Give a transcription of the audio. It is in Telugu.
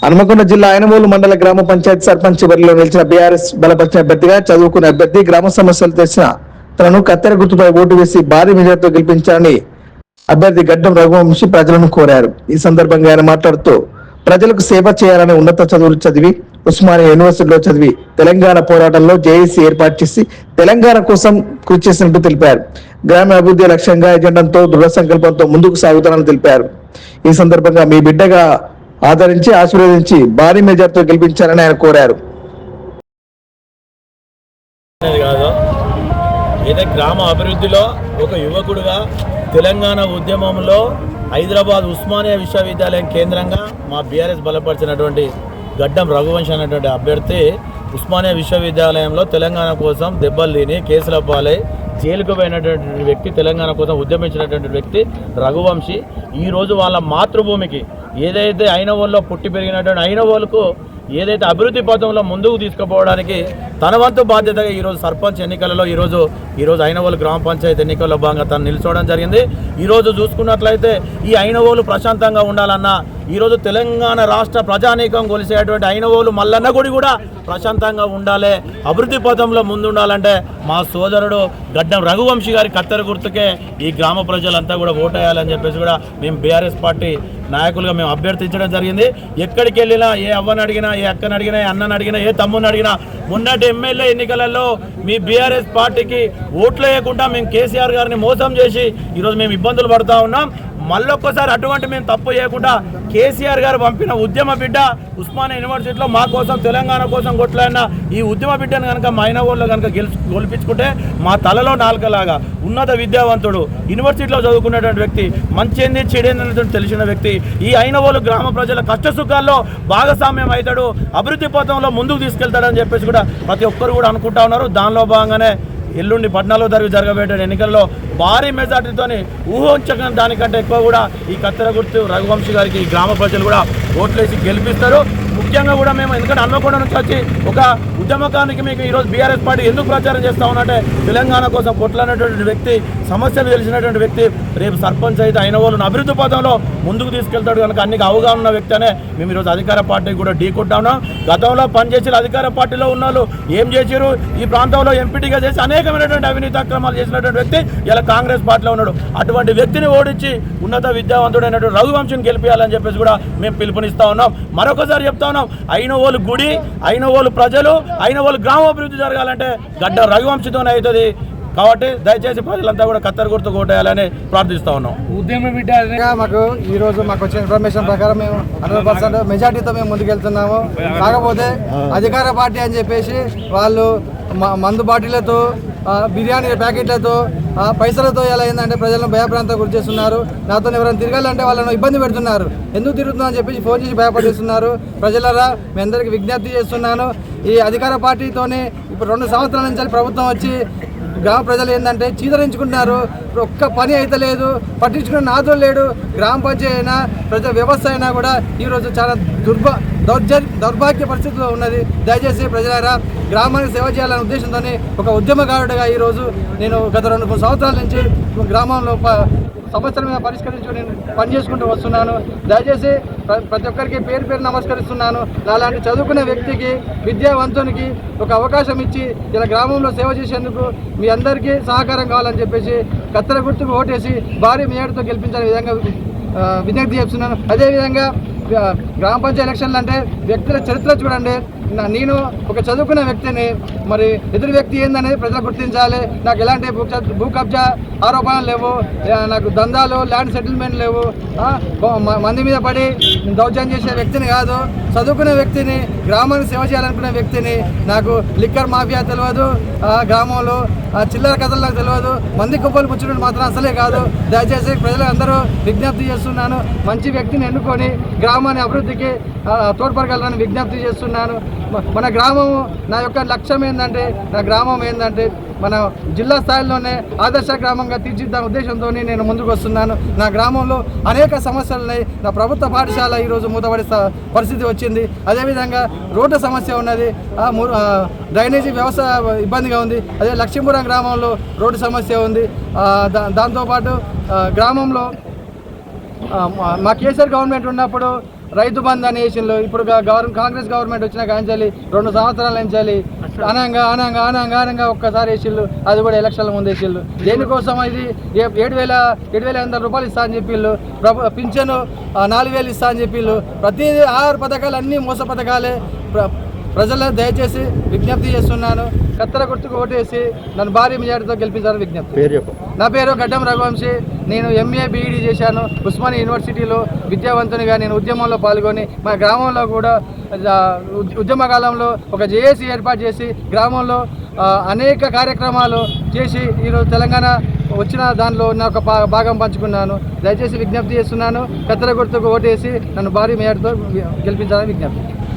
హనుమకొండ జిల్లా ఐనవోలు మండల గ్రామ పంచాయతీ సర్పంచ్ బరిలో నిలిచిన బీఆర్ఎస్ బలపరిచిన అభ్యర్థిగా చదువుకునే అభ్యర్థి గ్రామ సమస్యలు తెలిసిన తనను కత్తెర గుర్తుపై ఓటు వేసి భారీ మెజార్టీతో గెలిపించాలని అభ్యర్థి గడ్డం రఘువంశీ ప్రజలను కోరారు. ఈ సందర్భంగా ఆయన మాట్లాడుతూ ప్రజలకు సేవ చేయాలని ఉన్నత చదువులు చదివి ఉస్మానియా యూనివర్సిటీలో చదివి తెలంగాణ పోరాటంలో జేఏసీ ఏర్పాటు చేసి తెలంగాణ కోసం కృషి చేసినట్టు తెలిపారు. గ్రామ అభివృద్ధి లక్ష్యంగా ఎజెండాతో దృఢ సంకల్పంతో ముందుకు సాగుతానని తెలిపారు. ఈ సందర్భంగా మీ బిడ్డగా ఆదరించి ఆశీర్వదించి భారీ మెజార్టీతో గెలిపించాలని ఆయన కోరారు. గ్రామ అభివృద్ధిలో ఒక యువకుడుగా తెలంగాణ ఉద్యమంలో హైదరాబాద్ ఉస్మానియా విశ్వవిద్యాలయం కేంద్రంగా మా బీఆర్ఎస్ బలపరిచినటువంటి గడ్డం రఘువంశీ అనేటువంటి అభ్యర్థి ఉస్మానియా విశ్వవిద్యాలయంలో తెలంగాణ కోసం దెబ్బలు తిని కేసుల పాలై జైలుకు పోయినటువంటి వ్యక్తి, తెలంగాణ కోసం ఉద్యమించినటువంటి వ్యక్తి రఘువంశీ ఈరోజు వాళ్ళ మాతృభూమికి ఏదైతే ఐనవోలులో పుట్టి పెరిగినటువంటి ఐనవోలుకు ఏదైతే అభివృద్ధి పథంలో ముందుకు తీసుకుపోవడానికి తన వంతు బాధ్యతగా ఈరోజు సర్పంచ్ ఎన్నికలలో ఈరోజు ఐనవోలు గ్రామ పంచాయతీ ఎన్నికల్లో భాగంగా తను నిల్చోవడం జరిగింది. ఈరోజు చూసుకున్నట్లయితే ఈ ఐనవోలు ప్రశాంతంగా ఉండాలన్నా, ఈరోజు తెలంగాణ రాష్ట్ర ప్రజానీకం కొలిసేటువంటి ఐనవోలు మల్లన్న గుడి కూడా ప్రశాంతంగా ఉండాలి, అభివృద్ధి పథంలో ముందుండాలంటే మా సోదరుడు గడ్డం రఘువంశీ గారి కత్తెర గుర్తుకే ఈ గ్రామ ప్రజలంతా కూడా ఓటేయాలని చెప్పేసి కూడా మేము బీఆర్ఎస్ పార్టీ నాయకులుగా మేము అభ్యర్థించడం జరిగింది. ఎక్కడికి వెళ్ళినా ఏ అవ్వని అడిగినా, ఏ అక్కని అడిగినా, ఏ అన్నని అడిగినా, ఏ తమ్ముని అడిగినా మొన్నటి ఎమ్మెల్యే ఎన్నికలలో మీ బీఆర్ఎస్ పార్టీకి ఓట్లు వేయకుండా మేము కేసీఆర్ గారిని మోసం చేసి ఈరోజు మేము ఇబ్బందులు పడుతూ ఉన్నాం. మళ్ళొక్కసారి అటువంటి మేము తప్పు చేయకుండా కేసీఆర్ గారు పంపిన ఉద్యమ బిడ్డ ఉస్మానియా యూనివర్సిటీలో మా కోసం తెలంగాణ కోసం కొట్లాడిన ఈ ఉద్యమ బిడ్డను కనుక మా ఐనవోలులో కనుక గెలిపించుకుంటే మా తలలో నాలుకలాగా ఉన్నత విద్యావంతుడు, యూనివర్సిటీలో చదువుకున్నటువంటి వ్యక్తి, మంచి చెడేందని తెలిసిన వ్యక్తి ఈ ఐనవోలు గ్రామ ప్రజల కష్టసుఖాల్లో భాగస్వామ్యం అవుతాడు, అభివృద్ధి పథంలో ముందుకు తీసుకెళ్తాడని చెప్పేసి కూడా ప్రతి ఒక్కరు కూడా అనుకుంటా ఉన్నారు. దానిలో భాగంగానే ఎల్లుండి 14వ తారీఖు జరగబోయే ఎన్నికల్లో భారీ మెజార్టీతో ఊహించక దానికంటే ఎక్కువ కూడా ఈ కత్తెర గుర్తు రఘువంశీ గారికి ఈ గ్రామ ప్రజలు కూడా ఓట్లేసి గెలిపిస్తారు. ముఖ్యంగా కూడా మేము ఎందుకంటే హన్మకొండ నుంచి వచ్చి ఒక ఉద్యమకానికి మీకు ఈరోజు బీఆర్ఎస్ పార్టీ ఎందుకు ప్రచారం చేస్తూ ఉన్నట్టే తెలంగాణ కోసం కొట్లాడినటువంటి వ్యక్తి, సమస్యలు తెలిసినటువంటి వ్యక్తి, రేపు సర్పంచ్ అయితే ఐనవోలును అభివృద్ధి పథంలో ముందుకు తీసుకెళ్తాడు కనుక అన్ని అవగాహన ఉన్న వ్యక్తి అనే మేము ఈరోజు అధికార పార్టీకి కూడా ఢీకొట్టా ఉన్నాం. గతంలో పనిచేసిన అధికార పార్టీలో ఉన్న వాళ్ళు ఏం చేశారు, ఈ ప్రాంతంలో ఎంపీటీగా చేసి అనేకమైనటువంటి అవినీతి అక్రమాలు చేసినటువంటి వ్యక్తి ఇలా కాంగ్రెస్ పార్టీలో ఉన్నాడు. అటువంటి వ్యక్తిని ఓడించి ఉన్నత విద్యావంతుడైనటువంటి రఘువంశీని గెలిపించాలని చెప్పేసి కూడా మేము పిలుపునిస్తా ఉన్నాం. మరొకసారి చెప్తా ఉన్నాం, ఐనవోలు గుడి, ఐనవోలు ప్రజలు, ఐనవోలు గ్రామాభివృద్ధి జరగాలంటే గడ్డం రఘువంశీతోనే అవుతుంది. కాబట్టి దయచేసి ప్రజలంతా కూడా కత్తెర గుర్తు కోటేయాలని ప్రార్థిస్తా ఉన్నాం. ఉద్యమ బిడ్డ మాకు ఈరోజు మాకు వచ్చిన ఇన్ఫర్మేషన్ ప్రకారం మేము 100% మెజార్టీతో మేము ముందుకెళ్తున్నాము. కాకపోతే అధికార పార్టీ అని చెప్పేసి వాళ్ళు మందు బాటిళ్లతో, బిర్యానీ ప్యాకెట్లతో, పైసలతో ఎలా ఏంటంటే ప్రజలను భయప్రాంతం గురి చేస్తున్నారు. నాతో ఎవరైనా తిరగాలంటే వాళ్ళను ఇబ్బంది పెడుతున్నారు. ఎందుకు తిరుగుతున్నా అని చెప్పేసి ఫోన్ చేసి భయపడిస్తున్నారు. ప్రజలరా మీ అందరికీ విజ్ఞప్తి చేస్తున్నాను, ఈ అధికార పార్టీతోనే ఇప్పుడు 2 సంవత్సరాల నుంచి ప్రభుత్వం వచ్చి గ్రామ ప్రజలు ఏంటంటే చీదరించుకుంటున్నారు. ఒక్క పని అయితే లేదు, పట్టించుకునే నాదులు లేడు. గ్రామ పంచాయతీ అయినా ప్రజల వ్యవస్థ అయినా కూడా ఈరోజు చాలా దౌర్భాగ్య పరిస్థితిలో ఉన్నది. దయచేసి ప్రజలారా గ్రామానికి సేవ చేయాలనే ఉద్దేశంతో ఒక ఉద్యమకారుడిగా ఈరోజు నేను గత 2-3 సంవత్సరాల నుంచి గ్రామంలో సమస్యల మీద పరిష్కరించుకుని నేను పనిచేసుకుంటూ వస్తున్నాను. దయచేసి ప్రతి ఒక్కరికి పేరు నమస్కరిస్తున్నాను. అలాంటి చదువుకునే వ్యక్తికి, విద్యావంతునికి ఒక అవకాశం ఇచ్చి ఇలా గ్రామంలో సేవ చేసేందుకు మీ అందరికీ సహకారం కావాలని చెప్పేసి కత్తెర గుర్తుకు ఓటేసి భారీ మేయర్తో గెలిపించాలనే విధంగా విజ్ఞప్తి చేస్తున్నాను. అదేవిధంగా గ్రామ పంచాయతీ ఎలక్షన్లు అంటే వ్యక్తుల చరిత్ర చూడండి. నేను ఒక చదువుకునే వ్యక్తిని, మరి ఎదురు వ్యక్తి ఏందనేది ప్రజలు గుర్తించాలి. నాకు ఎలాంటి భూ కబ్జా ఆరోపణలు లేవు, నాకు దందాలు, ల్యాండ్ సెటిల్మెంట్ లేవు, మంది మీద పడి దౌర్జన్యం చేసే వ్యక్తిని కాదు. చదువుకునే వ్యక్తిని, గ్రామానికి సేవ చేయాలనుకునే వ్యక్తిని. నాకు లిక్కర్ మాఫియా తెలియదు, గ్రామంలో చిల్లర కథలు నాకు తెలియదు, మంది కుప్పలు పుచ్చడం మాత్రం అసలే కాదు. దయచేసి ప్రజలందరూ విజ్ఞప్తి చేస్తున్నాను, మంచి వ్యక్తిని ఎన్నుకొని గ్రామాన్ని అభివృద్ధికి తోడ్పడగలరని విజ్ఞప్తి చేస్తున్నాను. మన గ్రామము, నా యొక్క లక్ష్యం ఏంటంటే, నా గ్రామం ఏంటంటే మన జిల్లా స్థాయిలోనే ఆదర్శ గ్రామంగా తీర్చిదిద్దానే ఉద్దేశంతో నేను ముందుకు వస్తున్నాను. నా గ్రామంలో అనేక సమస్యలున్నాయి. నా ప్రభుత్వ పాఠశాల ఈరోజు మూతపడే పరిస్థితి వచ్చింది. అదేవిధంగా రోడ్డు సమస్య ఉన్నది, డ్రైనేజీ వ్యవస్థ ఇబ్బందిగా ఉంది. అదే లక్ష్మీపురం గ్రామంలో రోడ్డు సమస్య ఉంది. దాంతోపాటు గ్రామంలో మా కేసీఆర్ గవర్నమెంట్ ఉన్నప్పుడు రైతు బంధు అని వేసిండ్రు. ఇప్పుడు కాంగ్రెస్ గవర్నమెంట్ వచ్చిన కాంచాలి 2 సంవత్సరాల నుంచి అనంగా ఒక్కసారి వేసిళ్ళు, అది కూడా ఎలక్షన్ల ముందు వేసిళ్ళు. దేనికోసం ఇది 7,800 రూపాయలు ఇస్తా అని చెప్పిళ్ళు, పింఛను 4,000 ఇస్తా అని చెప్పిళ్ళు. ప్రతి 6 పథకాలు అన్నీ మోస పథకాలే. ప్రజలను దయచేసి విజ్ఞప్తి చేస్తున్నాను, కత్తెర గుర్తుకు ఓటేసి నన్ను భారీ మెజార్టీతో గెలిపించాలని విజ్ఞప్తి. నా పేరు గడ్డం రఘువంశీ. నేను MA BEd చేశాను ఉస్మానియా యూనివర్సిటీలో. విద్యావంతునిగా నేను ఉద్యమంలో పాల్గొని మా గ్రామంలో కూడా ఉద్యమ కాలంలో ఒక జేఏసీ ఏర్పాటు చేసి గ్రామంలో అనేక కార్యక్రమాలు చేసి ఈరోజు తెలంగాణ వచ్చిన దానిలో నా ఒక భాగం పంచుకున్నాను. దయచేసి విజ్ఞప్తి చేస్తున్నాను, కత్తెర గుర్తుకు ఓటేసి నన్ను భారీ మెజార్టీతో గెలిపించాలని విజ్ఞప్తి.